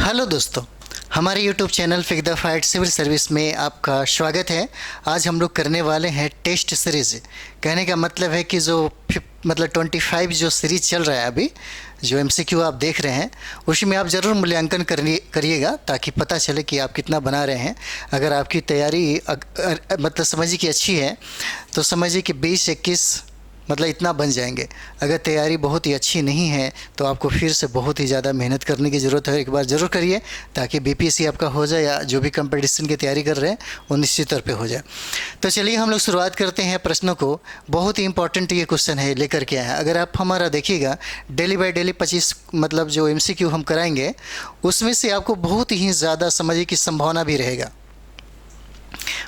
Hello दोस्तों, हमारे YouTube channel fix the fight civil service में आपका स्वागत है। आज हम लोग करने वाले हैं टेस्ट सीरीज़। कहने का मतलब है कि जो 25 जो सीरीज़ चल रहा है अभी, जो MCQ आप देख रहे हैं, उसमें आप ज़रूर मूल्यांकन करिएगा ताकि पता चले कि आप कितना बना रहे हैं। अगर आपकी तैयारी समझिए कि अच्छी है तो समझिए कि 20-21 इतना बन जाएंगे। अगर तैयारी बहुत ही अच्छी नहीं है तो आपको फिर से बहुत ही ज़्यादा मेहनत करने की ज़रूरत है। एक बार ज़रूर करिए ताकि BPSC आपका हो जाए या जो भी कंपटीशन की तैयारी कर रहे हैं वो निश्चित तौर पे हो जाए। तो चलिए हम लोग शुरुआत करते हैं प्रश्नों को। बहुत ही इंपॉर्टेंट ये क्वेश्चन है लेकर के आए हैं। अगर आप हमारा देखिएगा डेली बाय डेली 25 जो MCQ हम कराएंगे उसमें से आपको बहुत ही ज़्यादा समझिए कि संभावना भी रहेगा,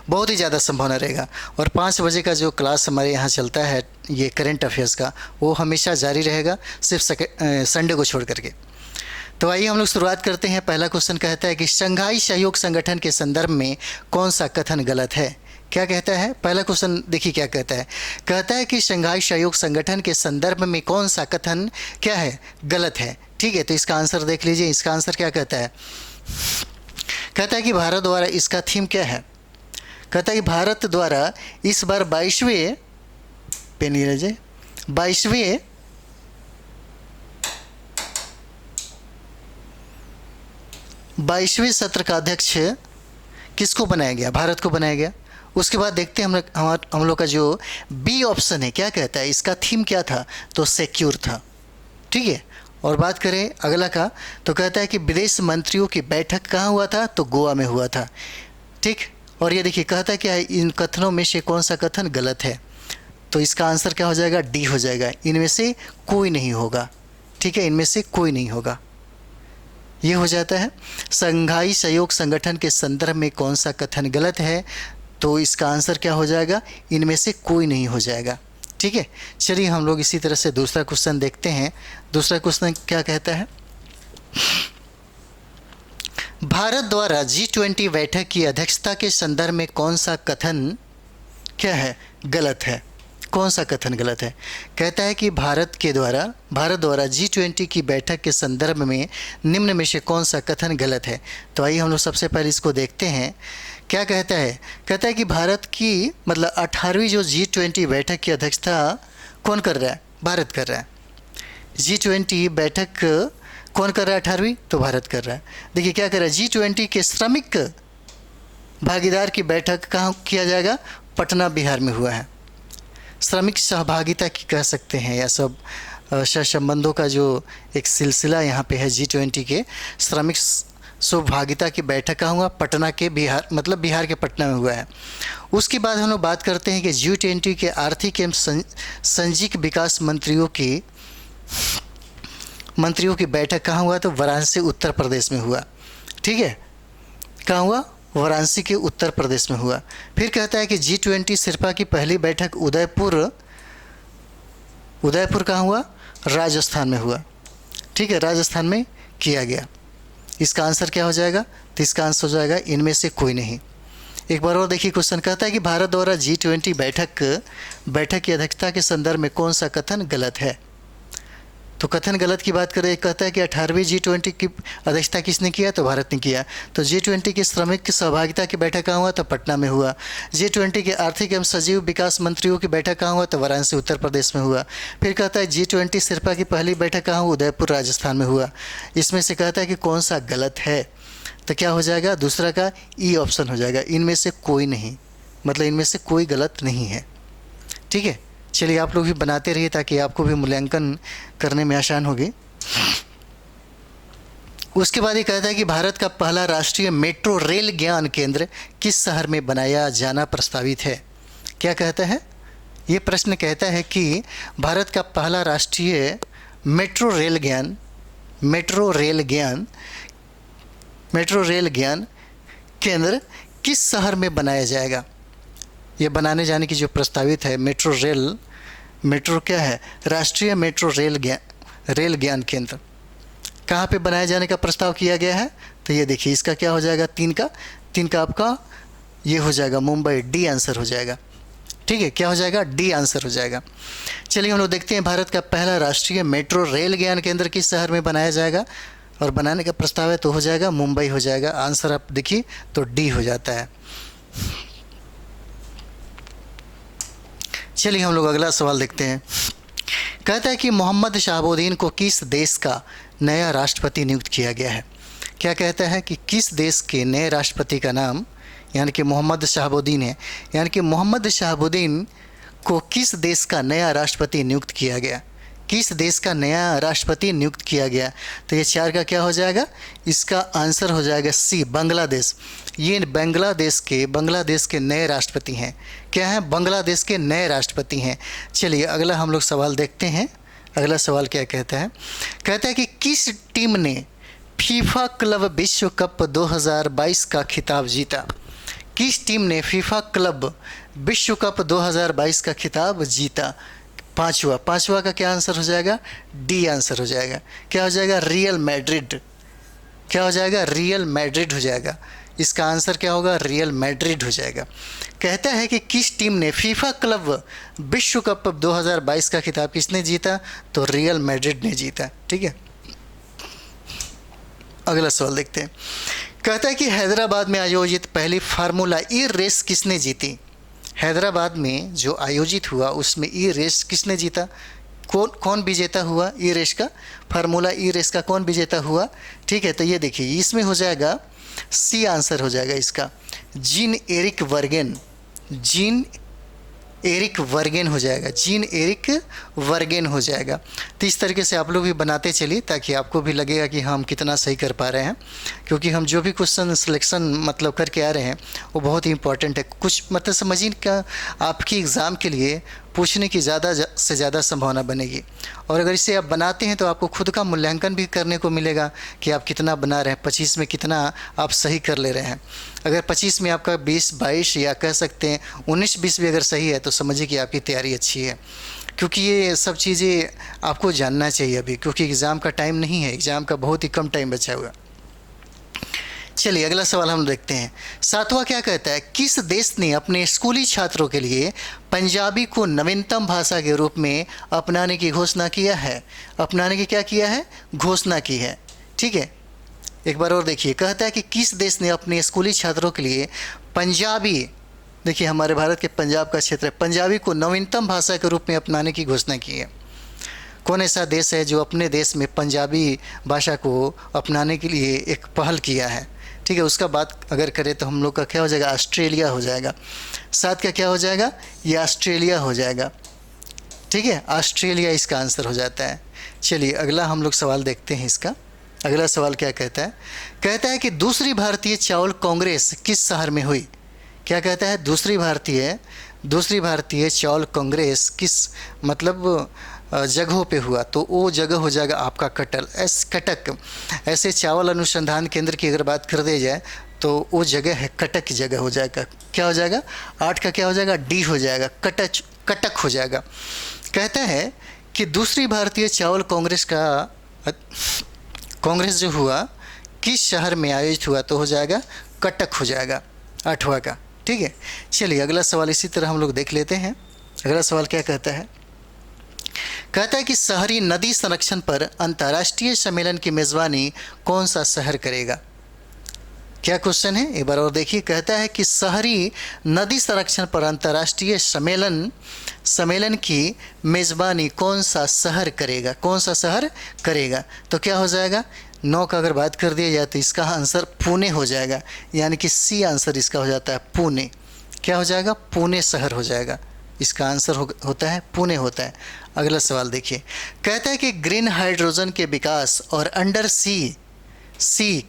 बहुत ही ज़्यादा संभावना रहेगा। और 5 बजे का जो क्लास हमारे यहाँ चलता है ये करंट अफेयर्स का, वो हमेशा जारी रहेगा सिर्फ संडे को छोड़ करके। तो आइए हम लोग शुरुआत करते हैं। पहला क्वेश्चन कहता है कि शंघाई सहयोग संगठन के संदर्भ में कौन सा कथन गलत है। क्या कहता है? पहला क्वेश्चन देखिए क्या कहता है। कहता है कि शंघाई सहयोग संगठन के संदर्भ में कौन सा कथन क्या है, गलत है। ठीक है, तो इसका आंसर देख लीजिए। इसका आंसर क्या कहता है? कहता है कि भारत द्वारा, इसका थीम क्या है? कहता है कि भारत द्वारा इस बार 22वें 22वें सत्र का अध्यक्ष किसको बनाया गया? भारत को बनाया गया। उसके बाद देखते हैं हम लोग का जो बी ऑप्शन है क्या कहता है। इसका थीम क्या था? तो सिक्योर था। ठीक है, और बात करें अगला का तो कहता है कि विदेश मंत्रियों की बैठक कहाँ हुआ था? तो गोवा में हुआ था। ठीक, और ये देखिए कहता है कि इन कथनों में से कौन सा कथन गलत है? तो इसका आंसर क्या हो जाएगा? डी हो जाएगा। इनमें से कोई नहीं होगा। ठीक है, इनमें से कोई नहीं होगा। ये हो जाता है। शंघाई सहयोग संगठन के संदर्भ में कौन सा कथन गलत है? तो इसका आंसर क्या हो जाएगा? इनमें से कोई नहीं हो जाएगा। ठीक है, चलिए हम लोग इसी तरह से दूसरा क्वेश्चन देखते हैं। दूसरा क्वेश्चन क्या कहता है? भारत द्वारा G20 बैठक की अध्यक्षता के संदर्भ में कौन सा कथन क्या है, गलत है? कौन सा कथन गलत है? कहता है कि भारत द्वारा G20 की बैठक के संदर्भ में निम्न में से कौन सा कथन गलत है? तो आइए हम लोग सबसे पहले इसको देखते हैं। क्या कहता है? कहता है कि भारत की 18वीं जो G20 बैठक की अध्यक्षता कौन कर रहा है? भारत कर रहा है। G20 बैठक कौन कर रहा है? 18वीं तो भारत कर रहा है। देखिए क्या कर रहा है? G20 के श्रमिक भागीदार की बैठक कहाँ किया जाएगा? पटना बिहार में हुआ है। श्रमिक सहभागिता की कह सकते हैं, या सब सहसंबंधों का जो एक सिलसिला यहाँ पे है G20 के श्रमिक सहभागिता की बैठक कहाँ हुआ? पटना के बिहार, बिहार के पटना में हुआ है। उसके बाद हम लोग बात करते हैं कि G20 के आर्थिक एवं संजीक विकास मंत्रियों की बैठक कहाँ हुआ? तो वाराणसी उत्तर प्रदेश में हुआ। ठीक है, कहाँ हुआ? वाराणसी के उत्तर प्रदेश में हुआ। फिर कहता है कि G20 शिर्पा की पहली बैठक उदयपुर कहाँ हुआ? राजस्थान में हुआ। ठीक है, राजस्थान में किया गया। इसका आंसर क्या हो जाएगा? तो इसका आंसर हो जाएगा इनमें से कोई नहीं। एक बार और देखिए क्वेश्चन कहता है कि भारत द्वारा G20 बैठक की अध्यक्षता के संदर्भ में कौन सा कथन गलत है? तो कथन गलत की बात करें, कहता है कि 18वीं G20 की अध्यक्षता किसने किया? तो भारत ने किया। तो G20 की श्रमिक सहभागिता की बैठक कहाँ हुआ? तो पटना में हुआ। G20 के आर्थिक एवं सजीव विकास मंत्रियों की बैठक कहाँ हुआ? तो वाराणसी उत्तर प्रदेश में हुआ। फिर कहता है G20 शिर्पा की पहली बैठक कहाँ हुआ? उदयपुर राजस्थान में हुआ। इसमें से कहता है कि कौन सा गलत है? तो क्या हो जाएगा? दूसरा का ई ऑप्शन हो जाएगा। इनमें से कोई नहीं, इनमें से कोई गलत नहीं है। ठीक है, चलिए आप लोग भी बनाते रहिए ताकि आपको भी मूल्यांकन करने में आसान होगी। उसके बाद ये कहता है कि भारत का पहला राष्ट्रीय मेट्रो रेल ज्ञान केंद्र किस शहर में बनाया जाना प्रस्तावित है? क्या कहता है? ये प्रश्न कहता है कि भारत का पहला राष्ट्रीय मेट्रो रेल ज्ञान केंद्र किस शहर में बनाया जाएगा? ये बनाने जाने की जो प्रस्तावित है मेट्रो क्या है? राष्ट्रीय मेट्रो रेल ज्ञान केंद्र कहाँ पे बनाए जाने का प्रस्ताव किया गया है? तो ये देखिए इसका क्या हो जाएगा? तीन का आपका ये हो जाएगा मुंबई। डी आंसर हो जाएगा। ठीक है, क्या हो जाएगा? डी आंसर हो जाएगा। चलिए हम लोग देखते हैं भारत का पहला राष्ट्रीय मेट्रो रेल ज्ञान केंद्र किस शहर में बनाया जाएगा। और बनाने का प्रस्ताव है तो हो जाएगा मुंबई हो जाएगा। आंसर आप देखिए तो डी हो जाता है। चलिए हम लोग अगला सवाल देखते हैं। कहता है कि मोहम्मद शहाबुद्दीन को किस देश का नया राष्ट्रपति नियुक्त किया गया है। क्या कहता है कि किस देश के नए राष्ट्रपति का नाम यानी कि मोहम्मद शहाबुद्दीन है, यानी कि मोहम्मद शहाबुद्दीन को किस देश का नया राष्ट्रपति नियुक्त किया गया, किस देश का नया राष्ट्रपति नियुक्त किया गया। तो ये 4 का क्या हो जाएगा, इसका आंसर हो जाएगा सी, बांग्लादेश। ये बांग्लादेश के नए राष्ट्रपति हैं। क्या हैं, बांग्लादेश के नए राष्ट्रपति हैं। चलिए अगला हम लोग सवाल देखते हैं। अगला सवाल क्या कहता है, कहता है कि किस टीम ने फीफा क्लब विश्व कप 2022 का खिताब जीता। किस टीम ने फीफा क्लब विश्व कप 2022 का खिताब जीता। पांचवा का क्या आंसर हो जाएगा, डी आंसर हो जाएगा। क्या हो जाएगा, रियल मैड्रिड। क्या हो जाएगा, रियल मैड्रिड हो जाएगा। इसका आंसर क्या होगा, रियल मैड्रिड हो जाएगा। कहता है कि किस टीम ने फीफा क्लब विश्व कप 2022 का खिताब किसने जीता, तो रियल मैड्रिड ने जीता। ठीक है, अगला सवाल देखते हैं। कहता है कि हैदराबाद में आयोजित पहली फार्मूला ई रेस किसने जीती। हैदराबाद में जो आयोजित हुआ उसमें ई रेस किसने जीता, कौन विजेता हुआ ई रेस का, फार्मूला ई रेस का कौन विजेता हुआ। ठीक है, तो ये देखिए इसमें हो जाएगा सी आंसर हो जाएगा इसका, जीन एरिक वर्गेन। जीन एरिक वर्गेन हो जाएगा, जीन एरिक वर्गेन हो जाएगा। तो इस तरीके से आप लोग भी बनाते चलिए ताकि आपको भी लगेगा कि हम कितना सही कर पा रहे हैं, क्योंकि हम जो भी क्वेश्चन सिलेक्शन मतलब करके आ रहे हैं वो बहुत ही इंपॉर्टेंट है। कुछ मतलब समझिए का आपकी एग्ज़ाम के लिए पूछने की ज़्यादा से ज़्यादा संभावना बनेगी, और अगर इसे आप बनाते हैं तो आपको खुद का मूल्यांकन भी करने को मिलेगा कि आप कितना बना रहे हैं, 25 में कितना आप सही कर ले रहे हैं। अगर 25 में आपका 20-22 या कह सकते हैं 19-20 भी अगर सही है तो समझिए कि आपकी तैयारी अच्छी है, क्योंकि ये सब चीज़ें आपको जानना चाहिए अभी, क्योंकि एग्ज़ाम का टाइम नहीं है, एग्ज़ाम का बहुत ही कम टाइम बचा हुआ। चलिए अगला सवाल हम देखते हैं। 7वां क्या कहता है, किस देश ने अपने स्कूली छात्रों के लिए पंजाबी को नवीनतम भाषा के रूप में अपनाने की घोषणा किया है। अपनाने की क्या किया है, घोषणा की है। ठीक है, एक बार और देखिए। कहता है कि किस देश ने अपने स्कूली छात्रों के लिए पंजाबी, देखिए हमारे भारत के पंजाब का क्षेत्र है, पंजाबी को नवीनतम भाषा के रूप में अपनाने की घोषणा की है। कौन ऐसा देश है जो अपने देश में पंजाबी भाषा को अपनाने के लिए एक पहल किया है। ठीक है, उसका बात अगर करें तो हम लोग का क्या हो जाएगा, ऑस्ट्रेलिया हो जाएगा। 7 का क्या हो जाएगा, ये ऑस्ट्रेलिया हो जाएगा। ठीक है, ऑस्ट्रेलिया इसका आंसर हो जाता है। चलिए अगला हम लोग सवाल देखते हैं इसका। अगला सवाल क्या कहता है, कहता है कि दूसरी भारतीय चावल कांग्रेस किस शहर में हुई। क्या कहता है, दूसरी भारतीय चावल कांग्रेस किस मतलब जगहों पे हुआ, तो वो जगह हो जाएगा आपका कटक। ऐसे चावल अनुसंधान केंद्र की अगर बात कर दी जाए तो वो जगह है कटक जगह हो जाएगा। क्या हो जाएगा, 8 का क्या हो जाएगा, डी हो जाएगा, कटक हो जाएगा। कहता है कि दूसरी भारतीय चावल कांग्रेस जो हुआ किस शहर में आयोजित हुआ, तो हो जाएगा कटक हो जाएगा 8वां का। ठीक है, चलिए अगला सवाल इसी तरह हम लोग देख लेते हैं। अगला सवाल क्या कहता है, कहता है कि शहरी नदी संरक्षण पर अंतर्राष्ट्रीय सम्मेलन की मेज़बानी कौन सा शहर करेगा। क्या क्वेश्चन है, एक बार और देखिए। कहता है कि शहरी नदी संरक्षण पर अंतर्राष्ट्रीय सम्मेलन की मेज़बानी कौन सा शहर करेगा, कौन सा शहर करेगा, तो क्या हो जाएगा। 9 का अगर बात कर दिया जाए तो इसका आंसर पुणे हो जाएगा, यानी कि सी आंसर इसका हो जाता है पुणे। क्या हो जाएगा, पुणे शहर हो जाएगा। इसका आंसर होता है पुणे होता है। अगला सवाल देखिए। कहता है कि ग्रीन हाइड्रोजन के विकास और अंडर सी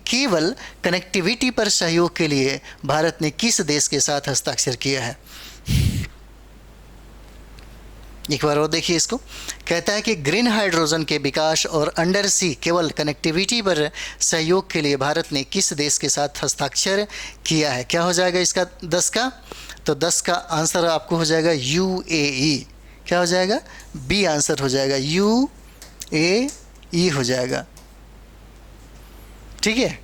केवल कनेक्टिविटी पर सहयोग के लिए भारत ने किस देश के साथ हस्ताक्षर किया है। एक बार और देखिए इसको। कहता है कि ग्रीन हाइड्रोजन के विकास और अंडर सी केवल कनेक्टिविटी पर सहयोग के लिए भारत ने किस देश के साथ हस्ताक्षर किया है। क्या हो जाएगा इसका 10 का, तो 10 का आंसर आपको हो जाएगा UAE। क्या हो जाएगा, बी आंसर हो जाएगा, UAE हो जाएगा। ठीक है,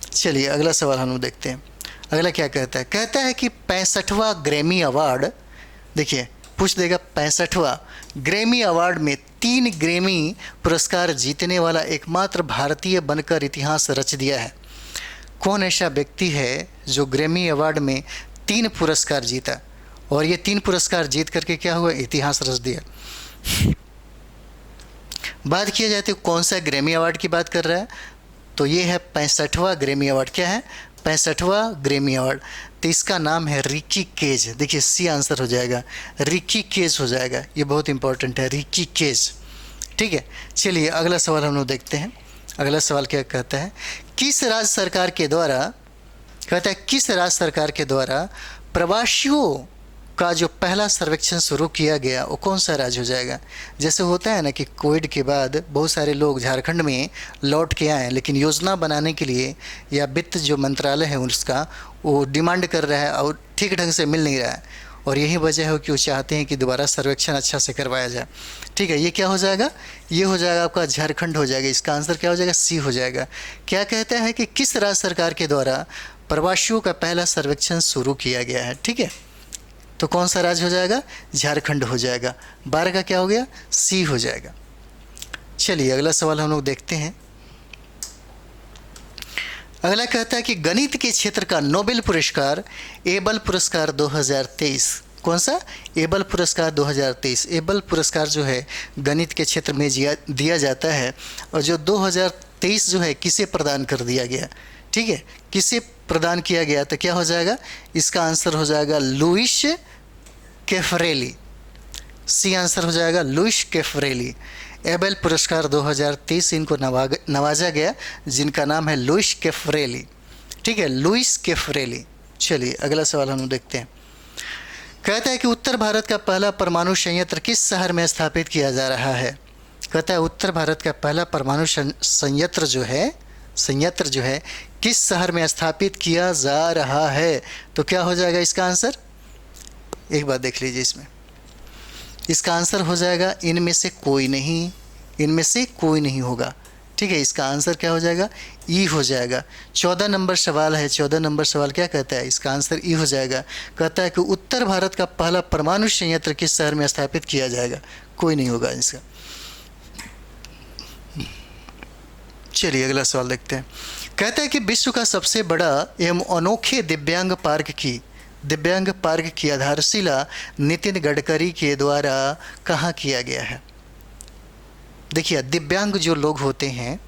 चलिए अगला सवाल हम लोग देखते हैं। अगला क्या कहता है, कहता है कि 65वां ग्रैमी अवार्ड, देखिए पूछ देगा 65वां ग्रैमी अवार्ड में 3 ग्रैमी पुरस्कार जीतने वाला एकमात्र भारतीय बनकर इतिहास रच दिया है। कौन ऐसा व्यक्ति है जो ग्रैमी अवार्ड में 3 पुरस्कार जीता और ये 3 पुरस्कार जीत करके क्या हुआ, इतिहास रच दिया। बात किया जाए तो कौन सा ग्रैमी अवार्ड की बात कर रहा है, तो ये है 65वां ग्रैमी अवार्ड। क्या है, 65वां ग्रैमी अवार्ड। तो इसका नाम है रिकी केज। देखिए सी आंसर हो जाएगा, रिकी केज हो जाएगा। ये बहुत इंपॉर्टेंट है, रिकी केज। ठीक है, चलिए अगला सवाल हम लोग देखते हैं। अगला सवाल क्या कहता है, किस राज्य सरकार के द्वारा, कहता है किस राज्य सरकार के द्वारा प्रवासियों का जो पहला सर्वेक्षण शुरू किया गया वो कौन सा राज्य हो जाएगा। जैसे होता है ना कि कोविड के बाद बहुत सारे लोग झारखंड में लौट के आए, लेकिन योजना बनाने के लिए या वित्त जो मंत्रालय है उसका वो डिमांड कर रहा है और ठीक ढंग से मिल नहीं रहा है, और यही वजह है कि वो चाहते हैं कि दोबारा सर्वेक्षण अच्छा से करवाया जाए। ठीक है, ये क्या हो जाएगा, ये हो जाएगा आपका झारखंड हो जाएगा। इसका आंसर क्या हो जाएगा, सी हो जाएगा। क्या कहता है कि किस राज्य सरकार के द्वारा प्रवासियों का पहला सर्वेक्षण शुरू किया गया है। ठीक है, तो कौन सा राज्य हो जाएगा, झारखंड हो जाएगा। 12 का क्या हो गया, सी हो जाएगा। चलिए अगला सवाल हम लोग देखते हैं। अगला कहता है कि गणित के क्षेत्र का नोबेल पुरस्कार एबल पुरस्कार 2023, कौन सा, एबल पुरस्कार 2023। एबल पुरस्कार जो है गणित के क्षेत्र में दिया जाता है, और जो 2023 जो है किसे प्रदान कर दिया गया। ठीक है, किसे प्रदान किया गया, तो क्या हो जाएगा, इसका आंसर हो जाएगा लुइस कैफरेली। सी आंसर हो जाएगा लुइस कैफरेली। एबेल पुरस्कार 2023 इनको नवाजा गया, जिनका नाम है लुइस कैफरेली। ठीक है, लुइस कैफरेली। चलिए अगला सवाल हम देखते हैं। कहता है कि उत्तर भारत का पहला परमाणु संयंत्र किस शहर में स्थापित किया जा रहा है। कहता है उत्तर भारत का पहला परमाणु संयंत्र जो है किस शहर में स्थापित किया जा रहा है, तो क्या हो जाएगा इसका आंसर, एक बात देख लीजिए इसमें। इसका आंसर हो जाएगा इनमें से कोई नहीं, इनमें से कोई नहीं होगा। ठीक है, इसका आंसर क्या हो जाएगा, ई हो जाएगा। 14 नंबर सवाल है, 14 नंबर सवाल क्या कहता है, इसका आंसर ई हो जाएगा। कहता है कि उत्तर भारत का पहला परमाणु संयंत्र किस शहर में स्थापित किया जाएगा, कोई नहीं होगा इसका। चलिए अगला सवाल देखते हैं। कहता है कि विश्व का सबसे बड़ा एवं अनोखे दिव्यांग पार्क की आधारशिला नितिन गडकरी के द्वारा कहाँ किया गया है। देखिए दिव्यांग जो लोग होते हैं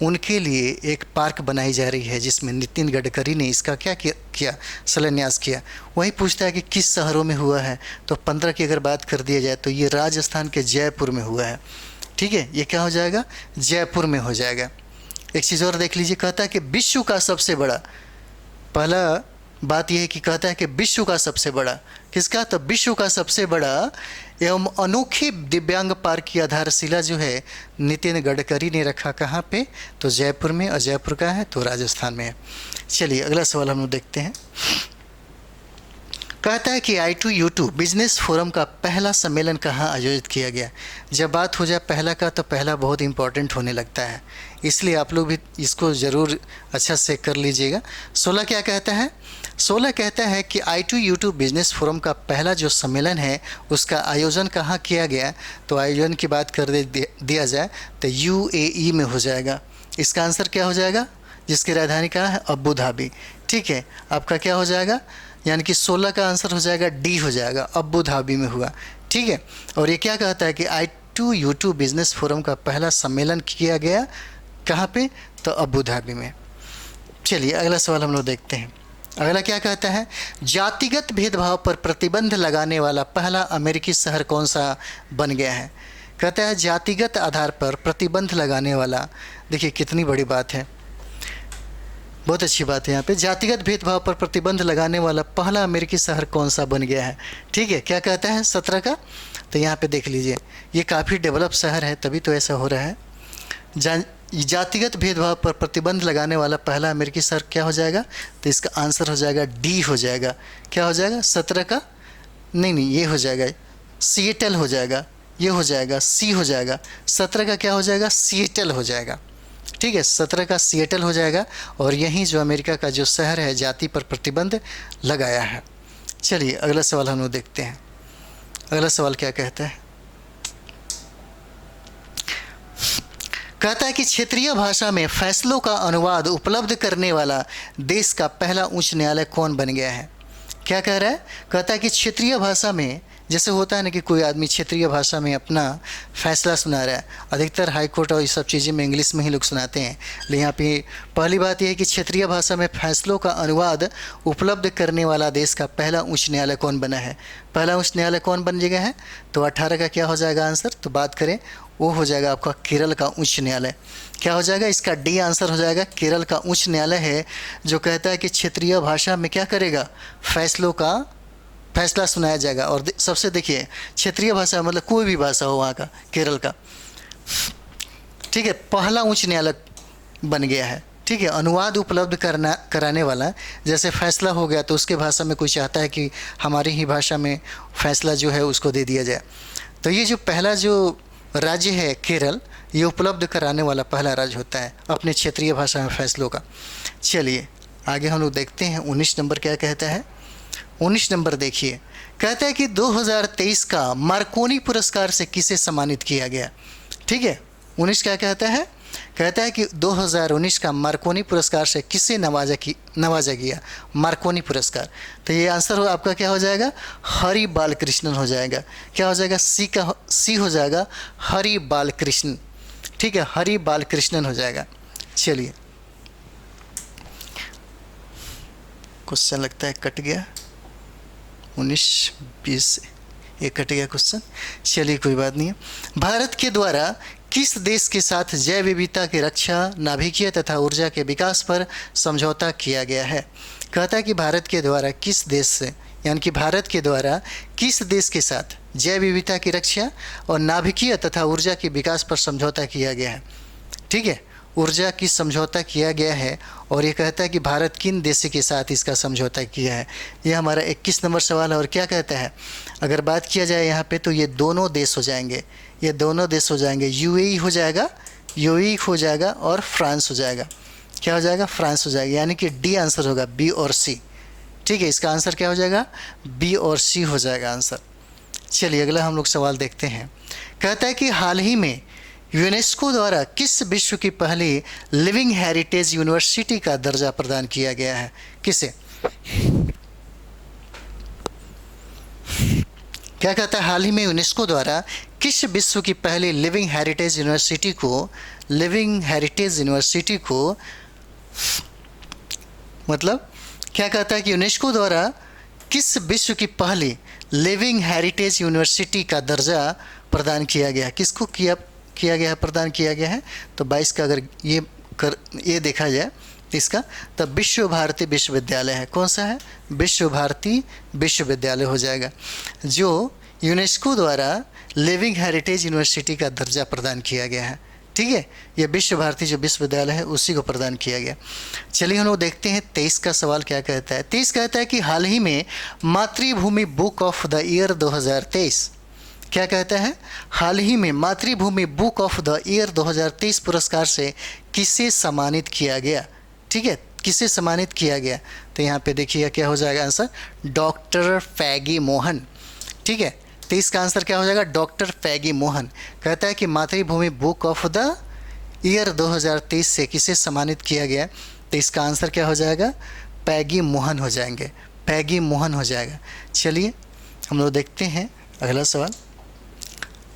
उनके लिए एक पार्क बनाई जा रही है, जिसमें नितिन गडकरी ने इसका क्या किया शिलान्यास किया। वही पूछता है कि किस शहरों में हुआ है, तो 15 की अगर बात कर दिया जाए तो ये राजस्थान के जयपुर में हुआ है। ठीक है, ये क्या हो जाएगा, जयपुर में हो जाएगा। एक चीज़ और देख लीजिए, कहता है कि विश्व का सबसे बड़ा, पहला बात यह है कि कहता है कि विश्व का सबसे बड़ा, किसका, तो विश्व का सबसे बड़ा एवं अनोखे दिव्यांग पार्क की आधारशिला जो है नितिन गडकरी ने रखा कहाँ पे, तो जयपुर में, और जयपुर का है तो राजस्थान में है। चलिए अगला सवाल हम लोग देखते हैं। कहता है कि I2U2 बिजनेस फोरम का पहला सम्मेलन कहाँ आयोजित किया गया। जब बात हो जाए पहला का, तो पहला बहुत इंपॉर्टेंट होने लगता है, इसलिए आप लोग भी इसको ज़रूर अच्छा से कर लीजिएगा। 16 क्या कहता है, 16 कहता है कि I2U2 बिजनेस फोरम का पहला जो सम्मेलन है उसका आयोजन कहाँ किया गया, तो आयोजन की बात कर दिया जाए तो UAE में हो जाएगा। इसका आंसर क्या हो जाएगा, जिसकी राजधानी कहाँ है, अबू धाबी। ठीक है, आपका क्या हो जाएगा, यानी कि 16 का आंसर हो जाएगा डी हो जाएगा, अबू धाबी में हुआ। ठीक है, और ये क्या कहता है कि I2U2 बिजनेस फोरम का पहला सम्मेलन किया गया कहाँ पे, तो अबू धाबी में। चलिए अगला सवाल हम लोग देखते हैं। अगला क्या कहता है, जातिगत भेदभाव पर प्रतिबंध लगाने वाला पहला अमेरिकी शहर कौन सा बन गया है। कहता है जातिगत आधार पर प्रतिबंध लगाने वाला, देखिए कितनी बड़ी बात है, बहुत अच्छी बात है। यहाँ पे जातिगत भेदभाव पर प्रतिबंध लगाने वाला पहला अमेरिकी शहर कौन सा बन गया है। ठीक है, क्या कहता है 17 का, तो यहाँ पे देख लीजिए ये काफ़ी डेवलप शहर है, तभी तो ऐसा हो रहा है। जातिगत भेदभाव पर प्रतिबंध लगाने वाला पहला अमेरिकी शहर क्या हो जाएगा, तो इसका आंसर हो जाएगा डी हो जाएगा। क्या हो जाएगा 17 का, नहीं ये हो जाएगा सिएटल हो जाएगा, ये हो जाएगा सी हो जाएगा। 17 का क्या हो जाएगा, सिएटल हो जाएगा। ठीक है, 17 का सिएटल हो जाएगा, और यहीं जो अमेरिका का जो शहर है जाति पर प्रतिबंध लगाया है। चलिए अगला सवाल हम लोग देखते हैं। अगला सवाल क्या कहता है, कहता है कि क्षेत्रीय भाषा में फैसलों का अनुवाद उपलब्ध करने वाला देश का पहला उच्च न्यायालय कौन बन गया है? क्या कह रहा है? कहता है कि क्षेत्रीय भाषा में, जैसे होता है ना कि कोई आदमी क्षेत्रीय भाषा में अपना फैसला सुना रहा है, अधिकतर हाई कोर्ट और ये सब चीज़ें में इंग्लिश में ही लोग सुनाते हैं, लेकिन यहाँ पे पहली बात यह है कि क्षेत्रीय भाषा में फैसलों का अनुवाद उपलब्ध करने वाला देश का पहला उच्च न्यायालय कौन बना है? पहला उच्च न्यायालय कौन बन गया है? तो 18 का क्या हो जाएगा आंसर? तो बात करें, वो हो जाएगा आपका केरल का उच्च न्यायालय। क्या हो जाएगा? इसका डी आंसर हो जाएगा। केरल का उच्च न्यायालय है जो कहता है कि क्षेत्रीय भाषा में क्या करेगा? फैसलों का फैसला सुनाया जाएगा। और सबसे देखिए, क्षेत्रीय भाषा मतलब कोई भी भाषा हो वहाँ का, केरल का, ठीक है, पहला उच्च न्यायालय बन गया है। ठीक है, अनुवाद उपलब्ध कराने वाला, जैसे फैसला हो गया तो उसके भाषा में कोई चाहता है कि हमारी ही भाषा में फैसला जो है उसको दे दिया जाए, तो ये जो पहला जो राज्य है केरल, ये उपलब्ध कराने वाला पहला राज्य होता है अपने क्षेत्रीय भाषा में फैसलों का। चलिए आगे हम लोग देखते हैं 19 नंबर क्या कहता है। 19 नंबर देखिए, कहता है कि 2023 का मार्कोनी पुरस्कार से किसे सम्मानित किया गया? ठीक है, 19 क्या कहता है? कहता है कि 2019 का मार्कोनी पुरस्कार से किसे नवाजा गया? मार्कोनी पुरस्कार। तो ये आंसर हो आपका क्या हो जाएगा? हरि बालकृष्णन हो जाएगा। क्या हो जाएगा? सी हो जाएगा, हरि बालकृष्णन। ठीक है, हरि बालकृष्णन हो जाएगा। चलिए, क्वेश्चन लगता है कट गया, 19-20 ये कट गया क्वेश्चन। चलिए कोई बात नहीं है। भारत के द्वारा किस देश के साथ जैव विविधता की रक्षा, नाभिकीय तथा ऊर्जा के विकास पर समझौता किया गया है? कहता है कि भारत के द्वारा किस देश से, यानी कि भारत के द्वारा किस देश के साथ जैव विविधता की रक्षा और नाभिकीय तथा ऊर्जा के विकास पर समझौता किया गया है? ठीक है, ऊर्जा की समझौता किया गया है, और ये कहता है कि भारत किन देशों के साथ इसका समझौता किया है। ये हमारा 21 नंबर सवाल है। और क्या कहता है, अगर बात किया जाए यहाँ पे, तो ये दोनों देश हो जाएंगे, ये दोनों देश हो जाएंगे। यूएई हो जाएगा, यूएई हो जाएगा, और फ्रांस हो जाएगा। क्या हो जाएगा? फ्रांस हो जाएगा, यानी कि डी आंसर होगा, बी और सी। ठीक है, इसका आंसर क्या हो जाएगा? बी और सी हो जाएगा आंसर। चलिए अगला हम लोग सवाल देखते हैं। कहता है कि हाल ही में यूनेस्को द्वारा किस विश्व की पहली लिविंग हेरिटेज यूनिवर्सिटी का दर्जा प्रदान किया गया है? किसे? क्या कहता है? हाल ही में यूनेस्को द्वारा किस विश्व की पहली लिविंग हेरिटेज यूनिवर्सिटी को मतलब क्या कहता है कि यूनेस्को द्वारा किस विश्व की पहली लिविंग हेरिटेज यूनिवर्सिटी का दर्जा प्रदान किया गया? किसको किया गया है, प्रदान किया गया है? तो 22 का अगर ये देखा जाए इसका, तब विश्व भारती विश्वविद्यालय है। कौन सा है? विश्व भारती विश्वविद्यालय हो जाएगा, जो यूनेस्को द्वारा लिविंग हेरिटेज यूनिवर्सिटी का दर्जा प्रदान किया गया है। ठीक है, ये विश्व भारती जो विश्वविद्यालय है उसी को प्रदान किया गया। चलिए हम लोग देखते हैं 23 का सवाल क्या कहता है। 23 कहता है कि हाल ही में मातृभूमि बुक ऑफ द ईयर 2023, क्या कहता है? हाल ही में मातृभूमि बुक ऑफ द ईयर 2023 पुरस्कार से किसे सम्मानित किया गया? ठीक है, किसे सम्मानित किया गया? तो यहाँ पे देखिए क्या हो जाएगा आंसर? डॉक्टर फैगी मोहन। ठीक है, तो इसका आंसर क्या हो जाएगा? डॉक्टर फैगी मोहन। कहता है कि मातृभूमि बुक ऑफ द ईयर 2023 से किसे सम्मानित किया गया? तो इसका आंसर क्या हो जाएगा? पैगी मोहन हो जाएंगे, पैगी मोहन हो जाएगा। चलिए हम लोग देखते हैं अगला सवाल।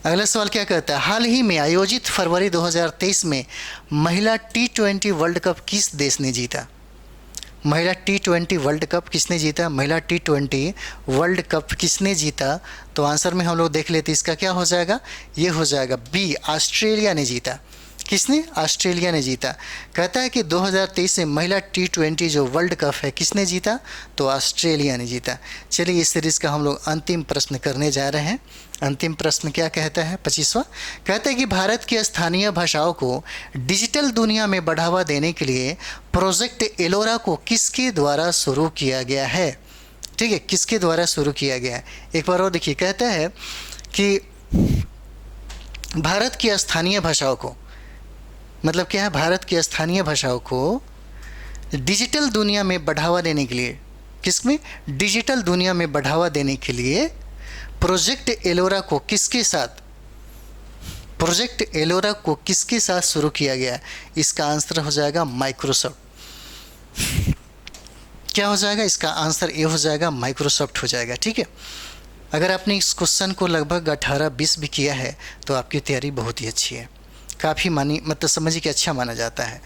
अगला सवाल क्या कहता है? हाल ही में आयोजित फरवरी 2023 में महिला T20 वर्ल्ड कप किस देश ने जीता? महिला T20 वर्ल्ड कप किसने जीता? महिला T20 वर्ल्ड कप किसने जीता? तो आंसर में हम लोग देख लेते, इसका क्या हो जाएगा? ये हो जाएगा बी, ऑस्ट्रेलिया ने जीता। किसने? ऑस्ट्रेलिया ने जीता। कहता है कि 2023 में महिला T20 जो वर्ल्ड कप है किसने जीता? तो ऑस्ट्रेलिया ने जीता। चलिए इस सीरीज़ का हम लोग अंतिम प्रश्न करने जा रहे हैं। अंतिम प्रश्न क्या कहता है? 25वां कहता है कि भारत की स्थानीय भाषाओं को डिजिटल दुनिया में बढ़ावा देने के लिए प्रोजेक्ट एलोरा को किसके द्वारा शुरू किया गया है? ठीक है, किसके द्वारा शुरू किया गया है? एक बार और देखिए, कहता है कि भारत की स्थानीय भाषाओं को, मतलब क्या है? भारत की स्थानीय भाषाओं को डिजिटल दुनिया में बढ़ावा देने के लिए, किसमें? डिजिटल दुनिया में बढ़ावा देने के लिए प्रोजेक्ट एलोरा को किसके साथ प्रोजेक्ट एलोरा को किसके साथ शुरू किया गया है? इसका आंसर हो जाएगा माइक्रोसॉफ्ट। क्या हो जाएगा? इसका आंसर ए हो जाएगा, माइक्रोसॉफ्ट हो जाएगा। ठीक है, अगर आपने इस क्वेश्चन को लगभग 18-20 भी किया है तो आपकी तैयारी बहुत ही अच्छी है, काफ़ी मानी मतलब समझिए कि अच्छा माना जाता है।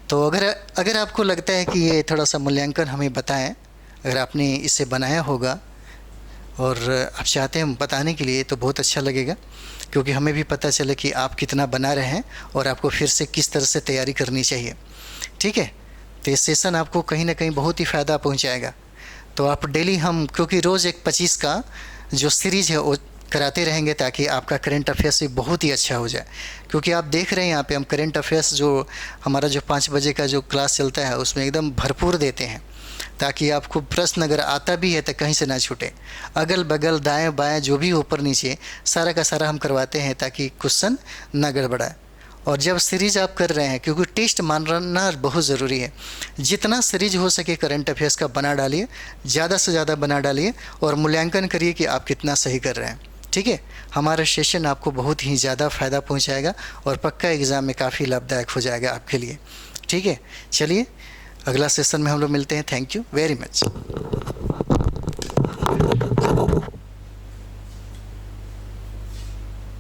तो अगर आपको लगता है कि ये थोड़ा सा मूल्यांकन हमें बताएं, अगर आपने इसे बनाया होगा और आप चाहते हैं बताने के लिए, तो बहुत अच्छा लगेगा, क्योंकि हमें भी पता चले कि आप कितना बना रहे हैं और आपको फिर से किस तरह से तैयारी करनी चाहिए। ठीक है, तो ये सेशन आपको कहीं ना कहीं बहुत ही फ़ायदा पहुंचाएगा। तो आप डेली हम क्योंकि रोज़ एक 25 का जो सीरीज़ है वो कराते रहेंगे, ताकि आपका करंट अफेयर्स भी बहुत ही अच्छा हो जाए। क्योंकि आप देख रहे हैं यहाँ पे हम करंट अफेयर्स जो हमारा जो 5 बजे का जो क्लास चलता है उसमें एकदम भरपूर देते हैं, ताकि आपको प्रश्न अगर आता भी है तो कहीं से ना छूटे। अगल बगल दाएं बाएं जो भी ऊपर नीचे सारा का सारा हम करवाते हैं, ताकि क्वेश्चन ना गड़बड़ाए। और जब सीरीज आप कर रहे हैं, क्योंकि टेस्ट मानना बहुत ज़रूरी है, जितना सीरीज हो सके करंट अफेयर्स का बना डालिए, ज़्यादा से ज़्यादा बना डालिए और मूल्यांकन करिए कि आप कितना सही कर रहे हैं। ठीक है, हमारा सेशन आपको बहुत ही ज़्यादा फ़ायदा पहुंचाएगा और पक्का एग्ज़ाम में काफ़ी लाभदायक हो जाएगा आपके लिए। ठीक है, चलिए अगला सेशन में हम लोग मिलते हैं। Thank you very much.